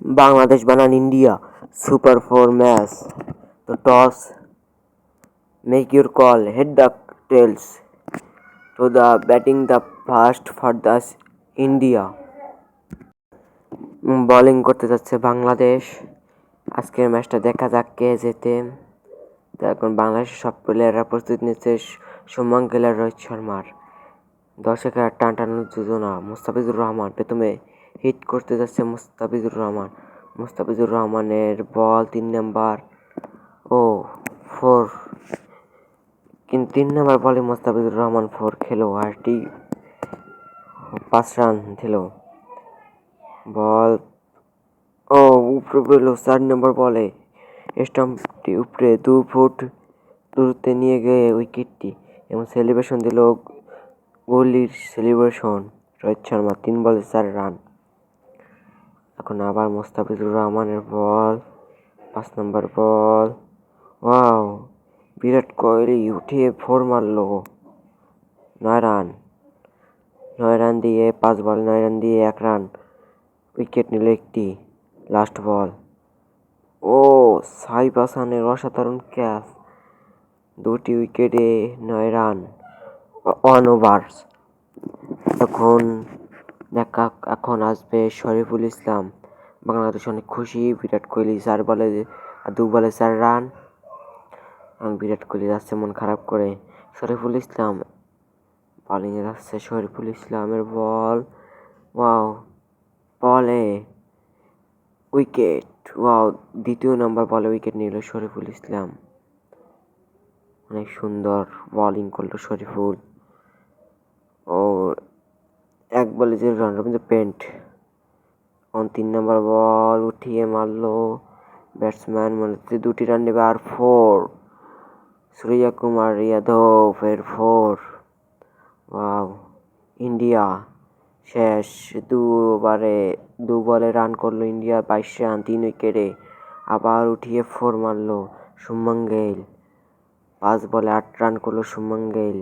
Bangladesh banana India Super 4 match. The toss, make your call, hit the tails. To the batting the first for the India. Bowling করতে যাচ্ছে বাংলাদেশ। আজকের ম্যাচটা দেখা যাক কে জেতে। তো এখন বাংলাদেশের সব প্লেয়াররা প্রস্তুতি নিচ্ছে শুভমান গিল আর রোহিত শর্মার। দর্শকেরা টান টান যোজনা। মুস্তাফিজুর রহমান প্রথমে হিট করতে যাচ্ছে মুস্তাফিজুর রহমানের বল 3 নাম্বার ও 4, কিন্তু 3 নাম্বার বলে মুস্তাফিজুর রহমান 4 খেলো আর 5 রান দিল। বল ও উপরে পেল 4 নম্বর বলে স্টাম্পটি উপরে 2 ফুট দূরত্বে নিয়ে গিয়ে উইকেটটি এবং সেলিব্রেশন দিল গোলির সেলিব্রেশন। রোহিত শর্মা 3 বলে 4 রান। এখন আবার মুস্তাফিজুর রহমানের বল 5 নম্বর বল, ওয়াও, বিরাট কোহলি উঠিয়ে 4 মারলো। 9 রান দিয়ে 5 বল 9 রান দিয়ে 1 রান। উইকেট নিল একটি। লাস্ট বল, ও সাইফ হাসানের অসাধারণ ক্যাচ, 2টি উইকেটে 9 রান 1 ওভার। এখন আসবে শরীফুল ইসলাম। বাংলাদেশ অনেক খুশি, বিরাট কোহলি 4 বলে 2 বলে 4 রান। বিরাট কোহলি যাচ্ছে মন খারাপ করে। শরীফুল ইসলাম বোলিংয়ে যাচ্ছে। শরীফুল ইসলামের বল, ওয়াও, বলে উইকেট, ওয়াও, 2য় নম্বর বলে উইকেট নিল শরীফুল ইসলাম। অনেক সুন্দর বোলিং করলো শরীফুল। ও 1 বলে 0 রান। রবীন্দ্র পেন্ট 3 নম্বর বল উঠিয়ে মারলো ব্যাটসম্যান, মনে হচ্ছে 2টি রান নেবে আর 4। সূর্য কুমার যাদব এর 4। ওয়াও, ইন্ডিয়া শেষ। 2 বলে রান করলো ইন্ডিয়া, 22 রান 3 উইকেটে। আবার উঠিয়ে 4 মারলো শুভমান গিল। 5 বলে 8 রান করলো শুভমান গিল।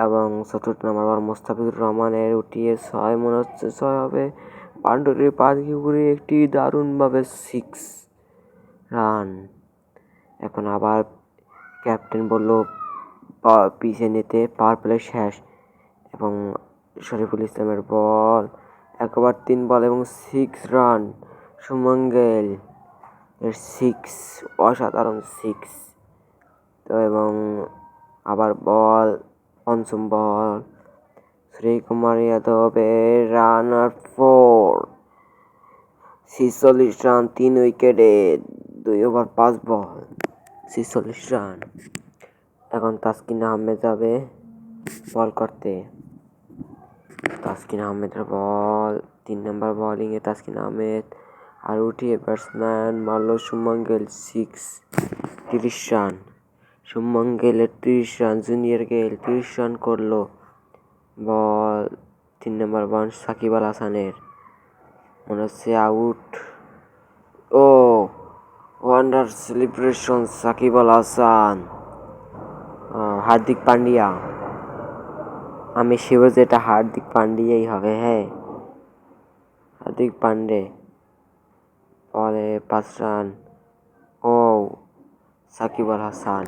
এবং 4র্থ নম্বর মুস্তাফিজুর রহমানের উঠিয়ে 6, মনে হচ্ছে 6 হবে। বাউন্ডারির পা দিয়ে ঘুরে একটি দারুণভাবে 6 রান। এখন আবার ক্যাপ্টেন বলল পিছে নিতে, পাওয়ার প্লে শেষ। এবং শরীফুল ইসলামের বল 1 ওভার 3 বল এবং 6 রান। শুভমান গিল এর 6, অসাধারণ 6। তো এবং আবার বল, পঞ্চম বল, সূর্য কুমার যাদবের রান আর 4, 46 রান 3 উইকেটে, 2 ওভার 5 বল, 46 রান। এখন তাসকিন আহমেদ যাবে বল করতে। তাসকিন আহমেদের বল, 3 নম্বর বোলিংয়ে তাসকিন আহমেদ আর উঠিয়ে ব্যাটসম্যান মারলো শুভমান গিল 6, 30 রান। শুভমান গিলের 30 রান, জুনিয়র গিল 30 রান করলো। বল 3 নম্বর বল সাকিব আল হাসানের, মনে হচ্ছে আউট। ও ওয়ান্ডার সেলিব্রেশন সাকিব আল হাসান। হার্দিক পান্ডিয়া, আমি শিওর যে এটা হার্দিক পান্ডিয়াই হবে। হ্যাঁ, হার্দিক পান্ডে বলে 5 রান। ও সাকিব আল হাসান,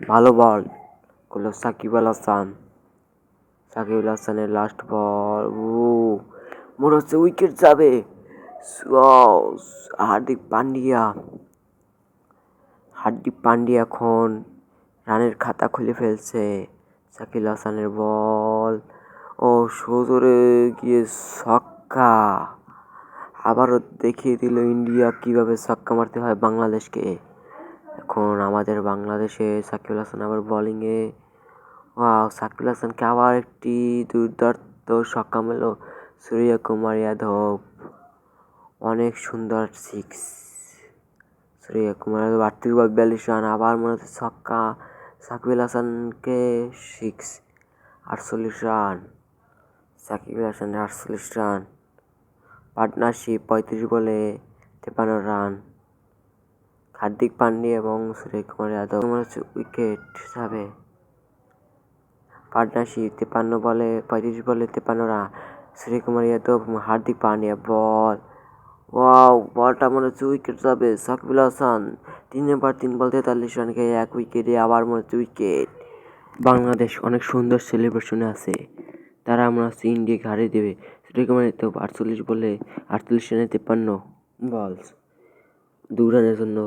ভালো বল করলো সাকিব আল হাসানের লাস্ট বল, মনে হচ্ছে উইকেট যাবে। হার্দিক পান্ডিয়া এখন রানের খাতা খুলে ফেলছে। সাকিব আল হাসানের বল, ও সজোরে গিয়ে ছক্কা। আবারও দেখিয়ে দিল ইন্ডিয়া কিভাবে ছক্কা মারতে হয় বাংলাদেশকে। এখন আমাদের বাংলাদেশে সাকিব আল হাসান আবার বোলিংয়ে। ওয়াও, সাকিব আল হাসানকে আবার একটি দুর্দান্ত ছক্কা মেলো সূর্য কুমার যাদব। অনেক সুন্দর 6। সূর্য কুমার যাদব 38 বল 42 রান। আবার মনে হচ্ছে ছক্কা। সাকিব আল হাসানকে 6, 48 রান। সাকিব আল হাসানের 48 রান। পার্টনারশিপ 35 বলে 53 রান। হার্দিক পান্ডিয়া এবং সূর্য কুমার যাদব, মনে হচ্ছে উইকেট যাবে। পার্টনারশিপ 35 বলে 53 রান। সূর্যকুমার যাদব এবং হার্দিক পান্ডিয়া বল। ওয়াও, বলটা মনে হচ্ছে উইকেট যাবে। সাকিব আল হাসান 3 বল 43 রান খেয়ে 1 উইকেটে আবার মনে হচ্ছে উইকেট। বাংলাদেশ অনেক সুন্দর সেলিব্রেশনে আছে, তারা মনে হচ্ছে ইন্ডিয়াকে হারিয়ে দেবে। সূর্যকুমার যাদব 48 বলে 48 রানে 53 বলস, 2 রানের জন্য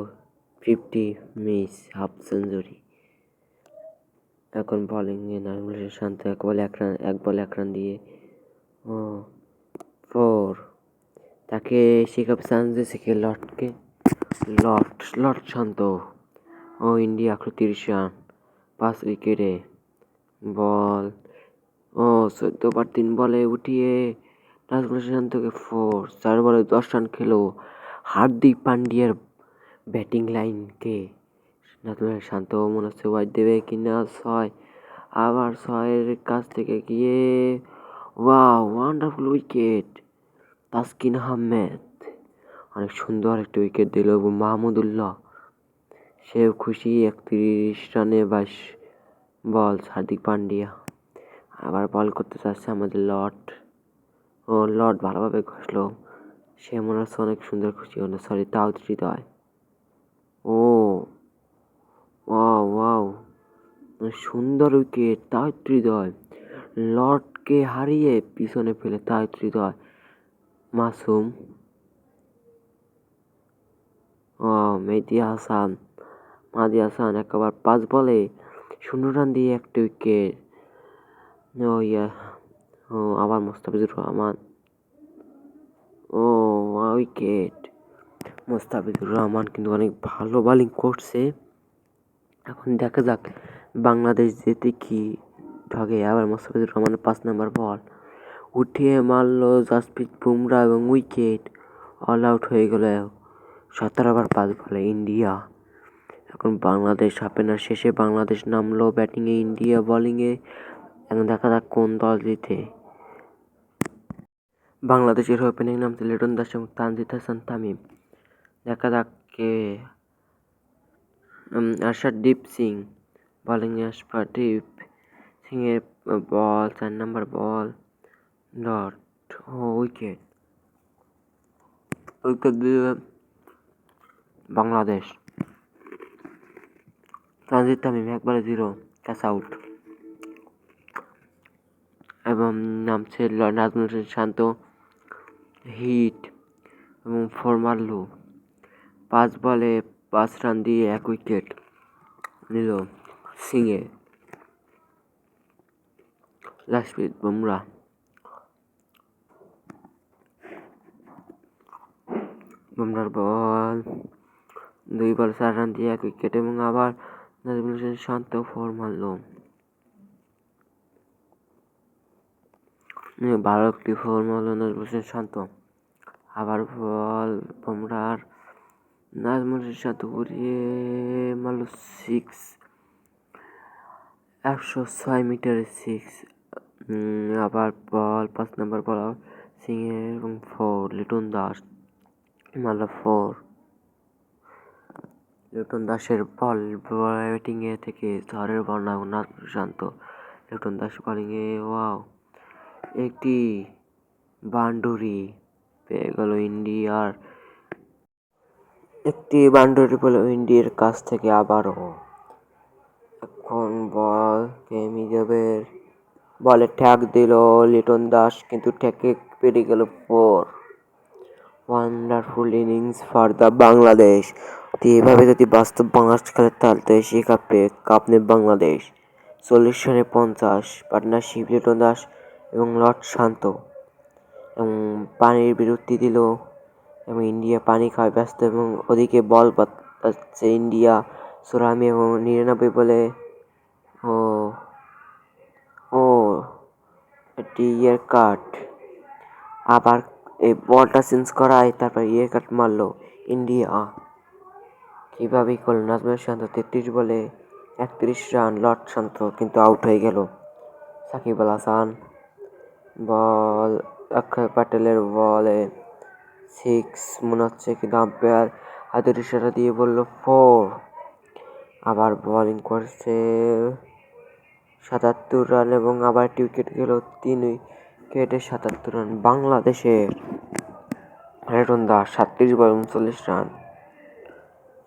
50 মিস, হাফ সেঞ্চুরি। এখন বোলিংয়ে নাজমুল হোসেন শান্ত 1 বলে 1 রান দিয়ে 4। তাকে শেখাবে চান্স দিয়েছে কে? লর্ডকে। লর্ড শান্ত। ইন্ডিয়া 30 রান, 5 উইকেটে। বল 14 3 বলে উঠিয়ে নাজমুল হোসেন শান্তকে 4 বলে 10 রান খেলো। হার্দিক পান্ডিয়ার ব্যাটিং লাইনকে নাজমুল হোসেন শান্ত মনে হচ্ছে ওয়াইড দেবে কিনা। 6, আবার 6-এর কাছ থেকে গিয়ে wow, wonderful wicket. Taskin Ahmed অনেক সুন্দর একটা উইকেট দিল এবং মাহমুদুল্লাহ সেও খুশি। 31 রানে 22 বল। হার্দিক পান্ডিয়া আবার বল করতে চাচ্ছে আমাদের লর্ড ভালোভাবে ঘষলো, সে মনে হচ্ছে অনেক সুন্দর খুশি হলো। সরি, তাও হৃদয়। ও ওয়াও ওয়াও, সুন্দর উইকেট। তাও হৃদয় লর্ডকে হারিয়ে পিছনে ফেলে তাও হৃদয়। মাসুম, মাহদি হাসান একবার 5 বলে 0 রান দিয়ে 1 উইকেট। আবার মোস্তাফিজুর রহমান উইকেট। মোস্তাফিজুর রহমান কিন্তু অনেক ভালো বোলিং করছে। এখন দেখা যাক বাংলাদেশ যেতে কি ঠগে। আবার মোস্তাফিজুর রহমানের 5 নম্বর বল উঠিয়ে মারলো জাসপ্রীত বুমরা এবং উইকেট। অল আউট হয়ে গেল 17 ওভার 5 বলে ইন্ডিয়া। এখন বাংলাদেশ ওপেনার শেষে বাংলাদেশ নামলো ব্যাটিংয়ে, ইন্ডিয়া বোলিংয়ে। এখন দেখা যাক কোন দল জিতে। বাংলাদেশের ওপেনিং নামছে লিটন দাস এবং তানজিদ হাসান তামিম। দেখা যাক কে। আরশাদীপ সিং বোলিংয়ে। আরশাদীপ সিং এর বল 4 নম্বর বল ডট উইকেট। দিয়ে বাংলাদেশ। তানজিদ তামিম 1 বলে 0 ক্যাচ আউট। এবং নামছে নাজমুল হোসেন শান্ত হিট এবং 4 মারলো। 5 বলে 5 রান দিয়ে 1 উইকেট নিল সিংয়ে। জাসপ্রীত বুমরা বুমরার বল 2 বলে 4 রান দিয়ে 1 উইকেট এবং আবার নাজমুল হোসেন শান্ত 4 মারলো। ভালো একটি 4 মারলো নাজমুল হোসেন শান্ত। আবার বল বুমরার, নাজমুল হোসেন শান্ত ঘুরিয়ে মারলো 6, 106 মিটারে 6। আবার বল 5 নম্বর বল সিং এবং 4 লিটন দাস মারলো 4। লিটন দাসের বল ব্যাটিংয়ে থেকে ঝড়ের বন্যা নাজমুল শান্ত। লিটন দাস বোলিংয়ে ওয়াও, একটি বাউন্ডারি পেয়ে গেল ইন্ডিয়ার। একটি বাউন্ডারি পেল ইন্ডিয়ার কাছ থেকে আবারও। এখন বল মিজাবের বলে ঠ্যাক দিল লিটন দাস, কিন্তু ঠ্যাকে পেরে গেল 4। Wonderful innings for the Bangladesh. তো এভাবে যদি বাস্তব বাংলাদেশ খেলে তাহলে তো এশিয়া কাপ নেবে বাংলাদেশ। 40 রানে 50, পার্টনারশিপ লিটন দাস এবং লর্ড শান্ত। এবং পানির বিরতি দিল এবং ইন্ডিয়া পানি খাওয়ায় ব্যস্ত এবং ওদিকে বল পাচ্ছে ইন্ডিয়া। সোরামি এবং 99 বলে একটি ইয়ের কাট। আবার এই বলটা চেঞ্জ করায় তারপর ইয়ের কাট মারলো ইন্ডিয়া। কীভাবেই করলো নাজমুল শান্ত 33 বলে 31 রান। লর্ড শান্ত কিন্তু আউট হয়ে গেল। সাকিব আল হাসান বল অক্ষয় প্যাটেলের বলে 6 মনে হচ্ছে, কিন্তু আম্পায়ার হাতের ইশারা দিয়ে বলল 4। আবার বোলিং করছে 77 রান এবং আবার একটি উইকেট গেল উইকেটে ৭৭ রান। বাংলাদেশের লিটন দাস ৩৭ বলে ৩৯ রান।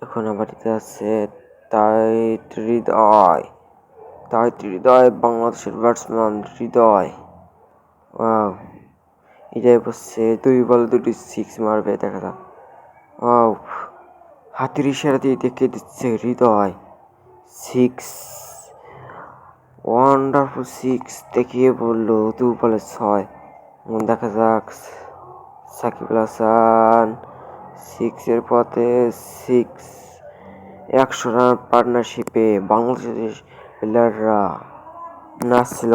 এখন বাড়িতে আছে তাহিদ হৃদয় বাংলাদেশের ব্যাটসম্যান হৃদয়। ওয়াও, হৃদয় বসছে ২ বলে ২টি সিক্স মারবে, দেখা যাক। ওয়াও, হাতের ইশারা দিয়ে দেখিয়ে দিচ্ছে হৃদয় সিক্স, ওয়ান্ডারফুল সিক্স দেখিয়ে বললো ২ বলে ৬। দেখা যাক সাকিব আল হাসান সিক্সের পথে, সিক্স। ১০০ রান পার্টনারশিপে বাংলাদেশের প্লেয়াররা নাচছিল।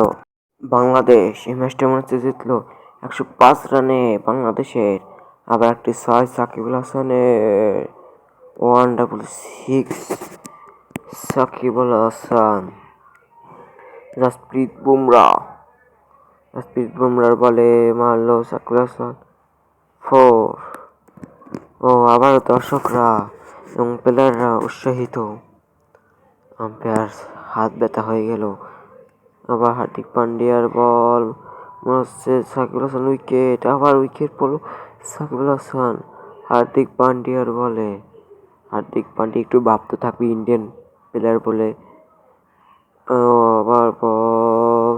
বাংলাদেশ এই ম্যাচটা মনে হচ্ছে জিতলো ১০৫ রানে বাংলাদেশের। আবার একটি ৬ সাকিব আল হাসানের, ওয়ান্ডারফুল সিক্স সাকিব আল হাসান। জাসপ্রীত বুমরার বলে মারলো সাকিব আল হাসান 4। ও, আবারও দর্শকরা এবং প্লেয়াররা উৎসাহিত। আম্পায়ার হাত ব্যথা হয়ে গেল। আবার হার্দিক পান্ডিয়ার বল, মনে হচ্ছে সাকিব আল হাসান উইকেট। আবার উইকেট পড়লো সাকিব আল হাসান হার্দিক পান্ডিয়ার বলে। হার্দিক পান্ডিয়া একটু ভাবতে থাকবে, ইন্ডিয়ান প্লেয়ার বলে। আবার বল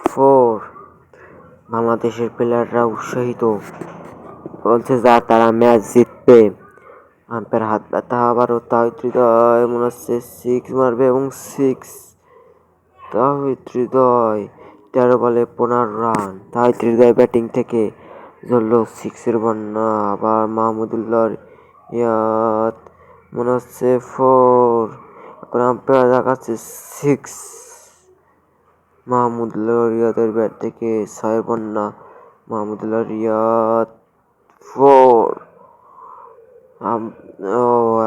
4। বাংলাদেশের প্লেয়াররা উৎসাহিত, বলছে যা তারা ম্যাচ জিতবে। আম্পায়ার হাত ব্যথা। আবারও তাহিদ হৃদয় মনে হচ্ছে সিক্স মারবে এবং সিক্স। তাহিদ হৃদয় ১৩ বলে ১৫ রান। তাহিদ হৃদয় ব্যাটিং থেকে ঝরলো সিক্সের বন্যা। আবার মাহমুদুল্লাহর ইয়াদ মনে হচ্ছে 4। এখন আম্পায়ার দেখাচ্ছে সিক্স। মাহমুদুল্লাহ রিয়াদের ব্যাট থেকে ৬-এর বন্যা। মাহমুদুল্লাহ রিয়াদ 4।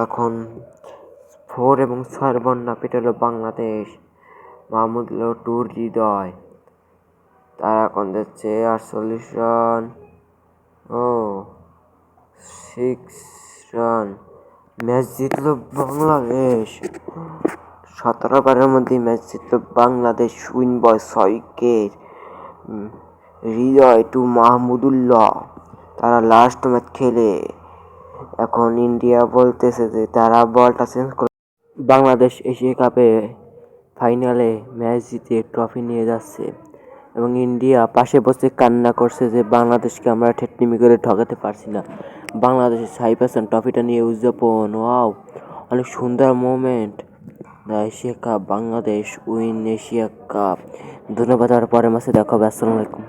এখন 4 এবং 6-এর বন্যা পেটালো বাংলাদেশ। মাহমুদুল্লাহ টু হৃদয়, তারা এখন যাচ্ছে ৪৮ রান। 6 রান। ম্যাচ জিতলো বাংলাদেশ। ১৭ ওভারের মধ্যে ম্যাচ জিতলো বাংলাদেশ। উইন বয় ৬ উইকেট। হৃদয় টু মাহমুদুল্লাহ, তারা লাস্ট ম্যাচ খেলে। এখন ইন্ডিয়া বলতেছে যে তারা বলটা চেঞ্জ করে। বাংলাদেশ এশিয়া কাপে ফাইনালে ম্যাচ জিতে ট্রফি নিয়ে যাচ্ছে এবং ইন্ডিয়া পাশে বসে কান্না করছে যে বাংলাদেশকে আমরা ঠেটনিমি করে ঠকাতে পারছি না। বাংলাদেশের ৬% ট্রফিটা নিয়ে উদযাপন। ওয়াও, অনেক সুন্দর moment. Asia cup, Bangladesh win Asia cup. ধন্যবাদ, আর পরের ম্যাচে দেখা হবে। আসসালামু আলাইকুম।